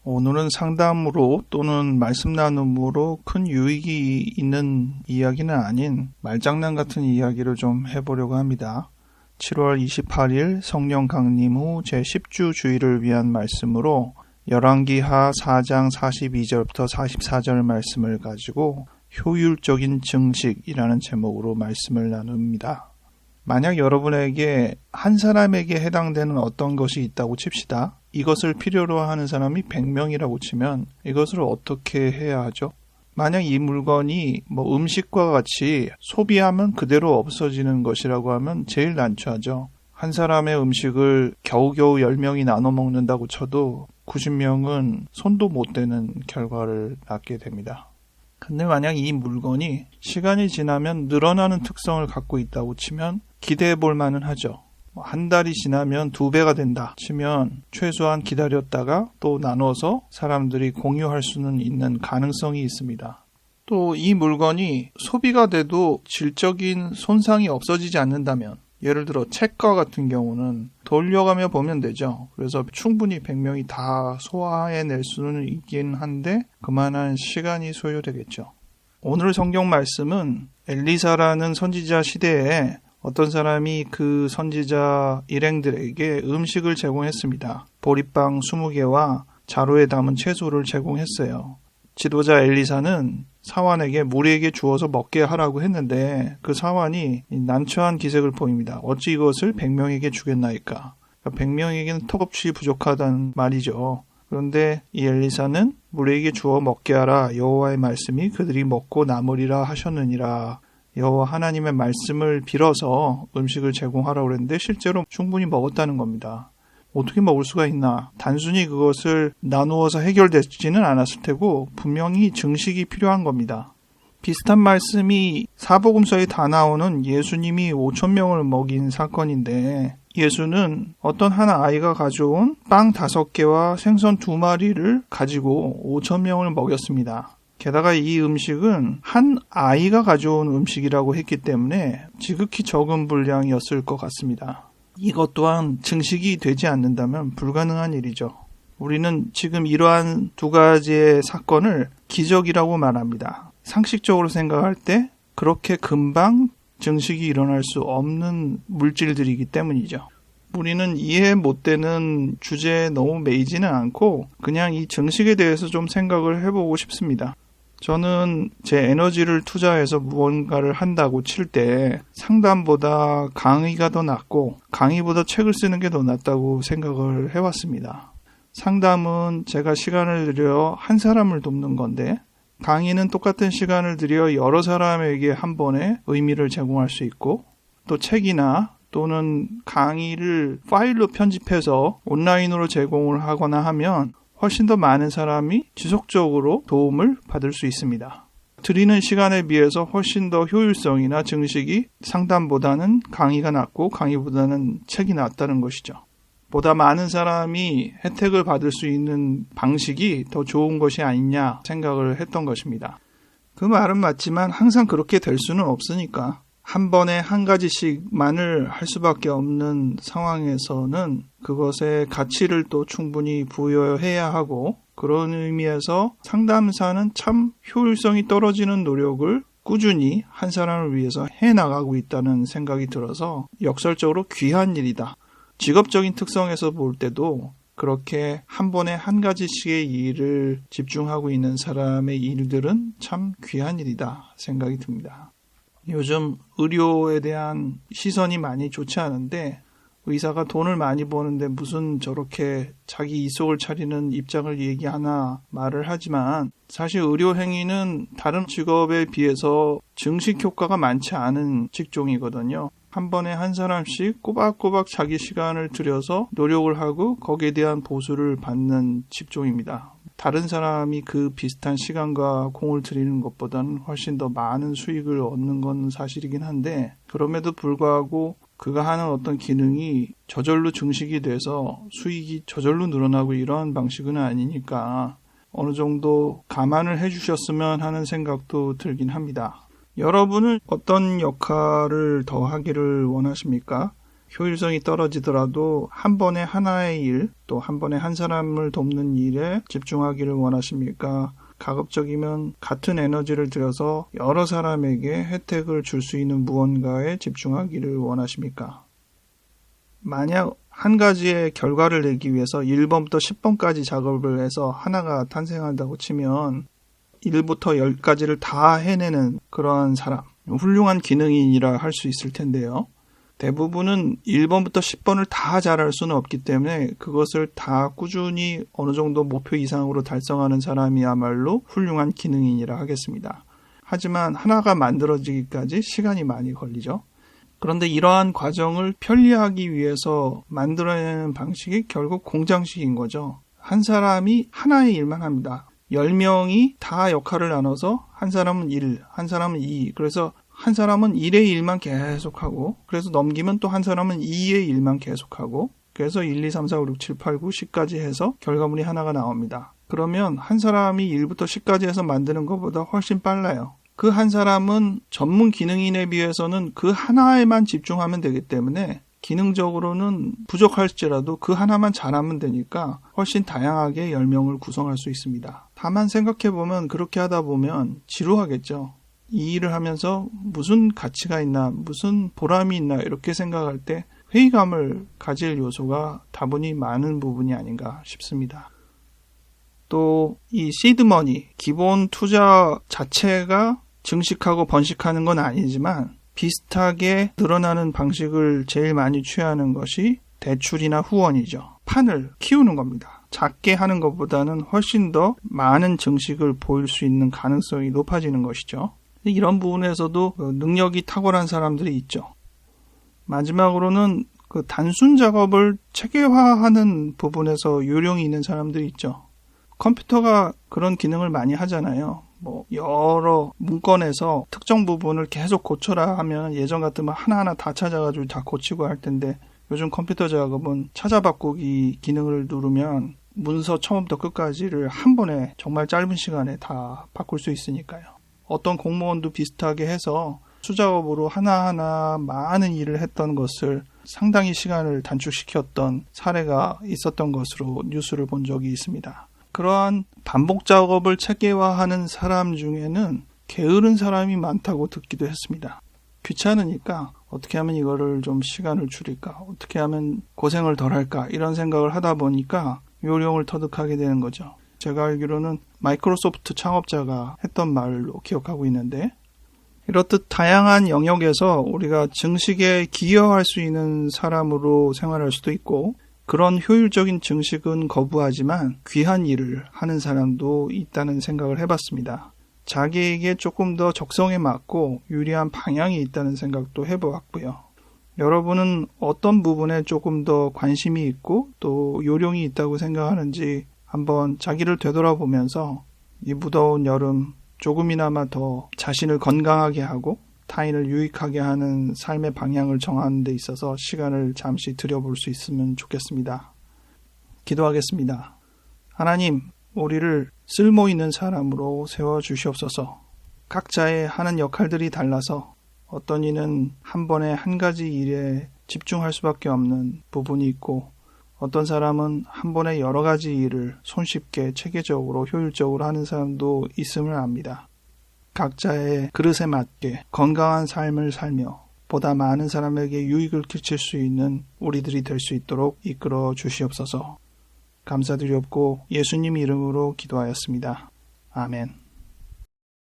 오늘은 상담으로 또는 말씀 나눔으로 큰 유익이 있는 이야기는 아닌 말장난 같은 이야기를 좀 해보려고 합니다. 7월 28일 성령 강림 후 제10주 주일을 위한 말씀으로 열왕기하 4장 42절부터 44절 말씀을 가지고 효율적인 증식이라는 제목으로 말씀을 나눕니다. 만약 여러분에게 한 사람에게 해당되는 어떤 것이 있다고 칩시다. 이것을 필요로 하는 사람이 100명이라고 치면 이것을 어떻게 해야 하죠? 만약 이 물건이 음식과 같이 소비하면 그대로 없어지는 것이라고 하면 제일 난처하죠. 한 사람의 음식을 겨우겨우 10명이 나눠 먹는다고 쳐도 90명은 손도 못 대는 결과를 낳게 됩니다. 근데 만약 이 물건이 시간이 지나면 늘어나는 특성을 갖고 있다고 치면 기대해 볼 만은 하죠. 한 달이 지나면 2배가 된다 치면 최소한 기다렸다가 또 나눠서 사람들이 공유할 수는 있는 가능성이 있습니다. 또 이 물건이 소비가 돼도 질적인 손상이 없어지지 않는다면, 예를 들어 책과 같은 경우는 돌려가며 보면 되죠. 그래서 충분히 100명이 다 소화해낼 수는 있긴 한데 그만한 시간이 소요되겠죠. 오늘 성경 말씀은 엘리사라는 선지자 시대에 어떤 사람이 그 선지자 일행들에게 음식을 제공했습니다. 보리빵 20개와 자루에 담은 채소를 제공했어요. 지도자 엘리사는 사환에게 무리에게 주어서 먹게 하라고 했는데 그 사환이 난처한 기색을 보입니다. 어찌 이것을 100명에게 주겠나이까. 100명에게는 턱없이 부족하다는 말이죠. 그런데 이 엘리사는 무리에게 주어 먹게 하라. 여호와의 말씀이 그들이 먹고 남으리라 하셨느니라. 여호와 하나님의 말씀을 빌어서 음식을 제공하라고 그랬는데 실제로 충분히 먹었다는 겁니다. 어떻게 먹을 수가 있나? 단순히 그것을 나누어서 해결되지는 않았을 테고 분명히 증식이 필요한 겁니다. 비슷한 말씀이 사복음서에 다 나오는 예수님이 5,000명을 먹인 사건인데, 예수는 어떤 한 아이가 가져온 빵 5개와 생선 2마리를 가지고 5,000명을 먹였습니다. 게다가 이 음식은 한 아이가 가져온 음식이라고 했기 때문에 지극히 적은 분량이었을 것 같습니다. 이것 또한 증식이 되지 않는다면 불가능한 일이죠. 우리는 지금 이러한 2가지의 사건을 기적이라고 말합니다. 상식적으로 생각할 때 그렇게 금방 증식이 일어날 수 없는 물질들이기 때문이죠. 우리는 이해 못 되는 주제에 너무 매이지는 않고 그냥 이 증식에 대해서 좀 생각을 해보고 싶습니다. 저는 제 에너지를 투자해서 무언가를 한다고 칠 때 상담보다 강의가 더 낫고 강의보다 책을 쓰는 게 더 낫다고 생각을 해왔습니다. 상담은 제가 시간을 들여 한 사람을 돕는 건데 강의는 똑같은 시간을 들여 여러 사람에게 한 번에 의미를 제공할 수 있고, 또 책이나 또는 강의를 파일로 편집해서 온라인으로 제공을 하거나 하면 훨씬 더 많은 사람이 지속적으로 도움을 받을 수 있습니다. 드리는 시간에 비해서 훨씬 더 효율성이나 증식이 상담보다는 강의가 낫고 강의보다는 책이 낫다는 것이죠. 보다 많은 사람이 혜택을 받을 수 있는 방식이 더 좋은 것이 아니냐 생각을 했던 것입니다. 그 말은 맞지만 항상 그렇게 될 수는 없으니까 한 번에 한 가지씩만을 할 수밖에 없는 상황에서는 그것에 가치를 또 충분히 부여해야 하고, 그런 의미에서 상담사는 참 효율성이 떨어지는 노력을 꾸준히 한 사람을 위해서 해나가고 있다는 생각이 들어서 역설적으로 귀한 일이다. 직업적인 특성에서 볼 때도 그렇게 한 번에 한 가지씩의 일을 집중하고 있는 사람의 일들은 참 귀한 일이다 생각이 듭니다. 요즘 의료에 대한 시선이 많이 좋지 않은데 의사가 돈을 많이 버는데 무슨 저렇게 자기 이속을 차리는 입장을 얘기하나 말을 하지만, 사실 의료 행위는 다른 직업에 비해서 증식 효과가 많지 않은 직종이거든요. 한 번에 한 사람씩 꼬박꼬박 자기 시간을 들여서 노력을 하고 거기에 대한 보수를 받는 직종입니다. 다른 사람이 그 비슷한 시간과 공을 들이는 것보다는 훨씬 더 많은 수익을 얻는 건 사실이긴 한데, 그럼에도 불구하고 그가 하는 어떤 기능이 저절로 증식이 돼서 수익이 저절로 늘어나고 이러한 방식은 아니니까 어느 정도 감안을 해주셨으면 하는 생각도 들긴 합니다. 여러분은 어떤 역할을 더 하기를 원하십니까? 효율성이 떨어지더라도 한 번에 하나의 일, 또 한 번에 한 사람을 돕는 일에 집중하기를 원하십니까? 가급적이면 같은 에너지를 들여서 여러 사람에게 혜택을 줄 수 있는 무언가에 집중하기를 원하십니까? 만약 한 가지의 결과를 내기 위해서 1번부터 10번까지 작업을 해서 하나가 탄생한다고 치면 1부터 10까지를 다 해내는 그러한 사람, 훌륭한 기능인이라 할 수 있을 텐데요. 대부분은 1번부터 10번을 다 잘할 수는 없기 때문에 그것을 다 꾸준히 어느 정도 목표 이상으로 달성하는 사람이야말로 훌륭한 기능인이라 하겠습니다. 하지만 하나가 만들어지기까지 시간이 많이 걸리죠. 그런데 이러한 과정을 편리하기 위해서 만들어내는 방식이 결국 공장식인 거죠. 한 사람이 하나의 일만 합니다. 10명이 다 역할을 나눠서 한 사람은 1, 한 사람은 2, 그래서 한 사람은 1의 일만 계속하고, 그래서 넘기면 또 한 사람은 2의 일만 계속하고, 그래서 1, 2, 3, 4, 5, 6, 7, 8, 9, 10까지 해서 결과물이 하나가 나옵니다. 그러면 한 사람이 1부터 10까지 해서 만드는 것보다 훨씬 빨라요. 그 한 사람은 전문 기능인에 비해서는 그 하나에만 집중하면 되기 때문에 기능적으로는 부족할지라도 그 하나만 잘하면 되니까 훨씬 다양하게 10명을 구성할 수 있습니다. 다만 생각해보면 그렇게 하다 보면 지루하겠죠. 이 일을 하면서 무슨 가치가 있나, 무슨 보람이 있나 이렇게 생각할 때 회의감을 가질 요소가 다분히 많은 부분이 아닌가 싶습니다. 또 이 시드머니, 기본 투자 자체가 증식하고 번식하는 건 아니지만 비슷하게 늘어나는 방식을 제일 많이 취하는 것이 대출이나 후원이죠. 판을 키우는 겁니다. 작게 하는 것보다는 훨씬 더 많은 증식을 보일 수 있는 가능성이 높아지는 것이죠. 이런 부분에서도 능력이 탁월한 사람들이 있죠. 마지막으로는 그 단순 작업을 체계화하는 부분에서 요령이 있는 사람들이 있죠. 컴퓨터가 그런 기능을 많이 하잖아요. 여러 문건에서 특정 부분을 계속 고쳐라 하면 예전 같으면 하나하나 다 찾아가지고 다 고치고 할 텐데 요즘 컴퓨터 작업은 찾아 바꾸기 기능을 누르면 문서 처음부터 끝까지를 한 번에 정말 짧은 시간에 다 바꿀 수 있으니까요. 어떤 공무원도 비슷하게 해서 수작업으로 하나하나 많은 일을 했던 것을 상당히 시간을 단축시켰던 사례가 있었던 것으로 뉴스를 본 적이 있습니다. 그러한 반복 작업을 체계화하는 사람 중에는 게으른 사람이 많다고 듣기도 했습니다. 귀찮으니까 어떻게 하면 이거를 좀 시간을 줄일까, 어떻게 하면 고생을 덜 할까 이런 생각을 하다 보니까 요령을 터득하게 되는 거죠. 제가 알기로는 마이크로소프트 창업자가 했던 말로 기억하고 있는데, 이렇듯 다양한 영역에서 우리가 증식에 기여할 수 있는 사람으로 생활할 수도 있고, 그런 효율적인 증식은 거부하지만 귀한 일을 하는 사람도 있다는 생각을 해봤습니다. 자기에게 조금 더 적성에 맞고 유리한 방향이 있다는 생각도 해보았고요. 여러분은 어떤 부분에 조금 더 관심이 있고 또 요령이 있다고 생각하는지 한번 자기를 되돌아보면서 이 무더운 여름 조금이나마 더 자신을 건강하게 하고 타인을 유익하게 하는 삶의 방향을 정하는 데 있어서 시간을 잠시 들여볼 수 있으면 좋겠습니다. 기도하겠습니다. 하나님, 우리를 쓸모 있는 사람으로 세워주시옵소서. 각자의 하는 역할들이 달라서 어떤 이는 한 번에 한 가지 일에 집중할 수밖에 없는 부분이 있고, 어떤 사람은 한 번에 여러 가지 일을 손쉽게 체계적으로 효율적으로 하는 사람도 있음을 압니다. 각자의 그릇에 맞게 건강한 삶을 살며 보다 많은 사람에게 유익을 끼칠 수 있는 우리들이 될 수 있도록 이끌어 주시옵소서. 감사드리옵고 예수님 이름으로 기도하였습니다. 아멘.